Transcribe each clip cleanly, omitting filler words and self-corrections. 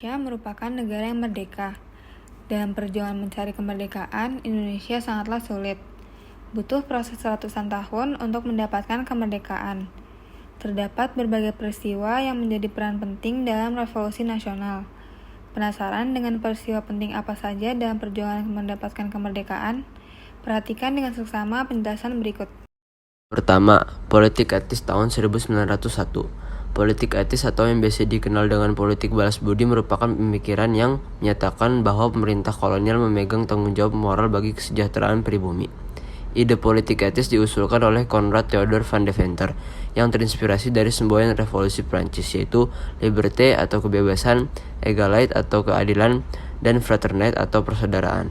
Indonesia merupakan negara yang merdeka. Dalam perjuangan mencari kemerdekaan, Indonesia sangatlah sulit. Butuh proses ratusan tahun untuk mendapatkan kemerdekaan. Terdapat berbagai peristiwa yang menjadi peran penting dalam revolusi nasional. Penasaran dengan peristiwa penting apa saja dalam perjuangan mendapatkan kemerdekaan? Perhatikan dengan seksama penjelasan berikut. Pertama, politik etis tahun 1901. Politik etis atau yang biasa dikenal dengan politik balas budi merupakan pemikiran yang menyatakan bahwa pemerintah kolonial memegang tanggung jawab moral bagi kesejahteraan pribumi. Ide politik etis diusulkan oleh Konrad Theodor van Deventer yang terinspirasi dari semboyan revolusi Prancis, yaitu liberté atau kebebasan, égalité atau keadilan, dan fraternité atau persaudaraan.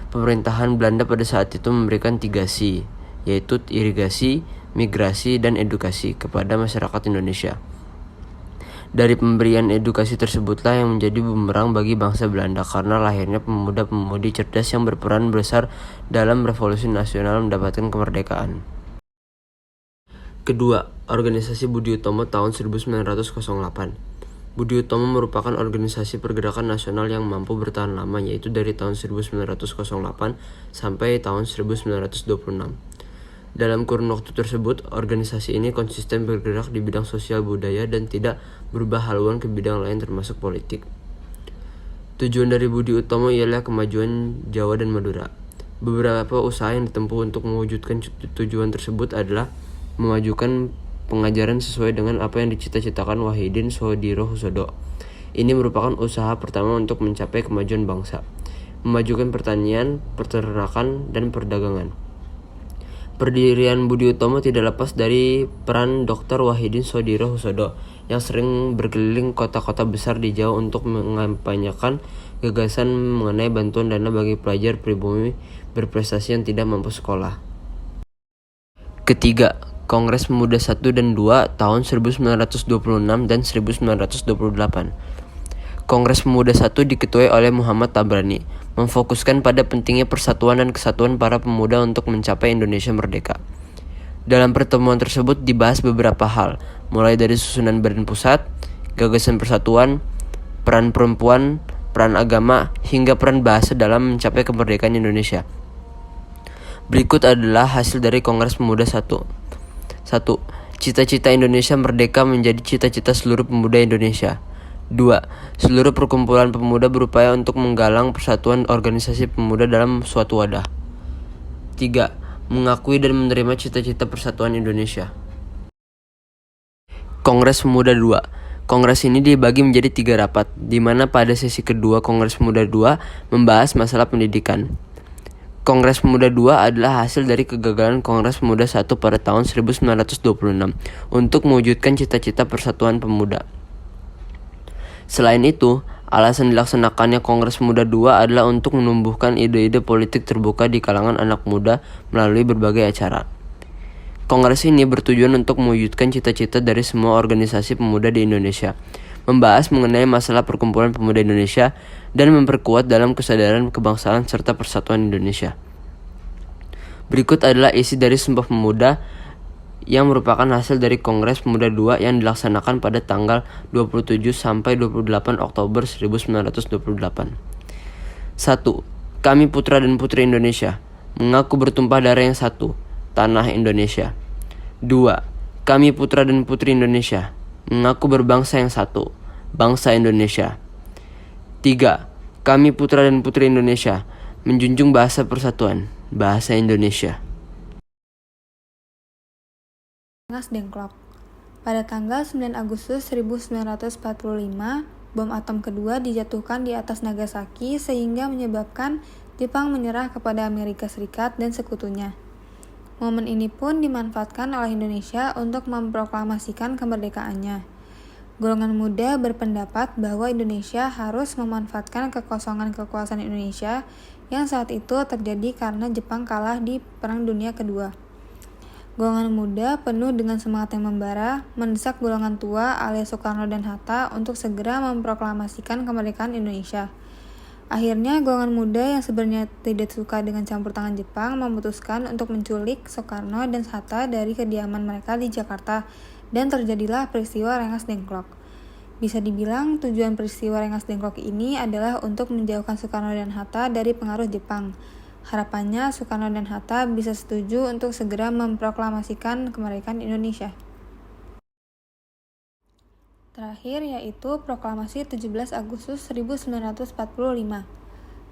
Pemerintahan Belanda pada saat itu memberikan 3C, yaitu irigasi, migrasi, dan edukasi kepada masyarakat Indonesia. Dari pemberian edukasi tersebutlah yang menjadi bumerang bagi bangsa Belanda karena lahirnya pemuda-pemudi cerdas yang berperan besar dalam revolusi nasional mendapatkan kemerdekaan. Kedua, Organisasi Budi Utomo tahun 1908. Budi Utomo merupakan organisasi pergerakan nasional yang mampu bertahan lama, yaitu dari tahun 1908 sampai tahun 1926. Dalam kurun waktu tersebut, organisasi ini konsisten bergerak di bidang sosial budaya dan tidak berubah haluan ke bidang lain termasuk politik. Tujuan dari Budi Utomo ialah kemajuan Jawa dan Madura. Beberapa usaha yang ditempuh untuk mewujudkan tujuan tersebut adalah memajukan pengajaran sesuai dengan apa yang dicita-citakan Wahidin Soedirohusodo. Ini merupakan usaha pertama untuk mencapai kemajuan bangsa. Memajukan pertanian, peternakan, dan perdagangan. Pendirian Budi Utomo tidak lepas dari peran Dr. Wahidin Soedirohusodo yang sering berkeliling kota-kota besar di Jawa untuk mengampanyakan gagasan mengenai bantuan dana bagi pelajar pribumi berprestasi yang tidak mampu sekolah. Ketiga, Kongres Pemuda 1 dan 2 tahun 1926 dan 1928. Kongres Pemuda 1 diketuai oleh Muhammad Tabrani, memfokuskan pada pentingnya persatuan dan kesatuan para pemuda untuk mencapai Indonesia merdeka. Dalam pertemuan tersebut dibahas beberapa hal, mulai dari susunan badan pusat, gagasan persatuan, peran perempuan, peran agama, hingga peran bahasa dalam mencapai kemerdekaan Indonesia. Berikut adalah hasil dari Kongres Pemuda 1. 1. Cita-cita Indonesia merdeka menjadi cita-cita seluruh pemuda Indonesia. 2. Seluruh perkumpulan pemuda berupaya untuk menggalang persatuan organisasi pemuda dalam suatu wadah. 3. Mengakui dan menerima cita-cita persatuan Indonesia. Kongres Pemuda 2. Kongres ini dibagi menjadi 3 rapat, di mana pada sesi kedua Kongres Pemuda 2 membahas masalah pendidikan. Kongres Pemuda 2 adalah hasil dari kegagalan Kongres Pemuda 1 pada tahun 1926 untuk mewujudkan cita-cita persatuan pemuda. Selain itu, alasan dilaksanakannya Kongres Pemuda 2 adalah untuk menumbuhkan ide-ide politik terbuka di kalangan anak muda melalui berbagai acara. Kongres ini bertujuan untuk mewujudkan cita-cita dari semua organisasi pemuda di Indonesia, membahas mengenai masalah perkumpulan pemuda Indonesia, dan memperkuat dalam kesadaran kebangsaan serta persatuan Indonesia. Berikut adalah isi dari Sumpah Pemuda yang merupakan hasil dari Kongres Pemuda 2 yang dilaksanakan pada tanggal 27 sampai 28 Oktober 1928. 1. Kami putra dan putri Indonesia, mengaku bertumpah darah yang satu, tanah Indonesia. 2. Kami putra dan putri Indonesia, mengaku berbangsa yang satu, bangsa Indonesia. 3. Kami putra dan putri Indonesia, menjunjung bahasa persatuan, bahasa Indonesia. Rengas Dengklok. Pada tanggal 9 Agustus 1945, bom atom kedua dijatuhkan di atas Nagasaki sehingga menyebabkan Jepang menyerah kepada Amerika Serikat dan sekutunya. Momen ini pun dimanfaatkan oleh Indonesia untuk memproklamasikan kemerdekaannya. Golongan muda berpendapat bahwa Indonesia harus memanfaatkan kekosongan kekuasaan Indonesia yang saat itu terjadi karena Jepang kalah di Perang Dunia Kedua. Golongan muda penuh dengan semangat yang membara, mendesak golongan tua alias Soekarno dan Hatta untuk segera memproklamasikan kemerdekaan Indonesia. Akhirnya golongan muda yang sebenarnya tidak suka dengan campur tangan Jepang memutuskan untuk menculik Soekarno dan Hatta dari kediaman mereka di Jakarta, dan terjadilah peristiwa Rengas Dengklok. Bisa dibilang tujuan peristiwa Rengas Dengklok ini adalah untuk menjauhkan Soekarno dan Hatta dari pengaruh Jepang. Harapannya Soekarno dan Hatta bisa setuju untuk segera memproklamasikan kemerdekaan Indonesia. Terakhir yaitu Proklamasi 17 Agustus 1945.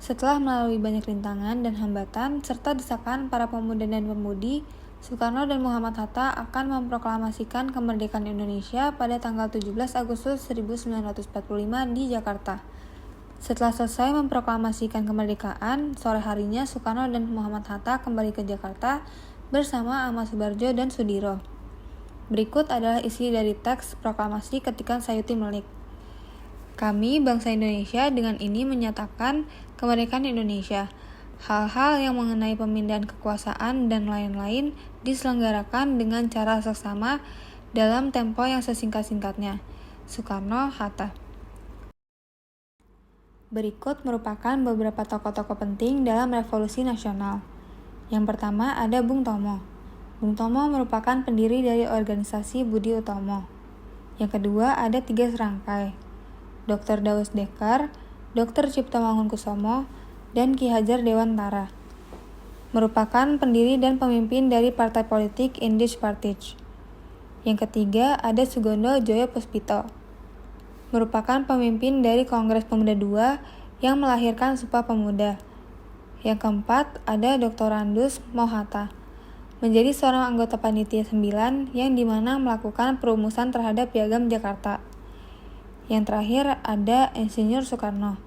Setelah melalui banyak rintangan dan hambatan serta desakan para pemuda dan pemudi, Soekarno dan Muhammad Hatta akan memproklamasikan kemerdekaan Indonesia pada tanggal 17 Agustus 1945 di Jakarta. Setelah selesai memproklamasikan kemerdekaan, sore harinya Soekarno dan Muhammad Hatta kembali ke Jakarta bersama Ahmad Subarjo dan Sudiro. Berikut adalah isi dari teks proklamasi ketikan Sayuti Melik. Kami, bangsa Indonesia, dengan ini menyatakan kemerdekaan Indonesia. Hal-hal yang mengenai pemindahan kekuasaan dan lain-lain diselenggarakan dengan cara seksama dalam tempo yang sesingkat-singkatnya. Soekarno, Hatta. Berikut merupakan beberapa tokoh-tokoh penting dalam revolusi nasional. Yang pertama ada Bung Tomo. Bung Tomo merupakan pendiri dari organisasi Budi Utomo. Yang kedua ada 3 serangkai, Dr. Daus Dekar, Dr. Cipto Mangunkusumo, dan Ki Hajar Dewantara. Merupakan pendiri dan pemimpin dari partai politik Indisch Partij. Yang ketiga ada Sugondo Joyo Puspito. Merupakan pemimpin dari Kongres Pemuda II yang melahirkan Sumpah Pemuda. Yang keempat ada Dr. Randus Mohatta. Menjadi seorang anggota Panitia 9 yang dimana melakukan perumusan terhadap Piagam Jakarta. Yang terakhir ada Insinyur Soekarno,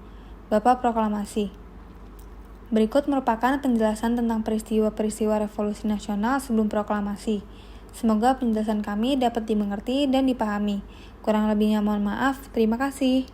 Bapak Proklamasi. Berikut merupakan penjelasan tentang peristiwa-peristiwa revolusi nasional sebelum proklamasi. Semoga penjelasan kami dapat dimengerti dan dipahami. Kurang lebihnya mohon maaf. Terima kasih.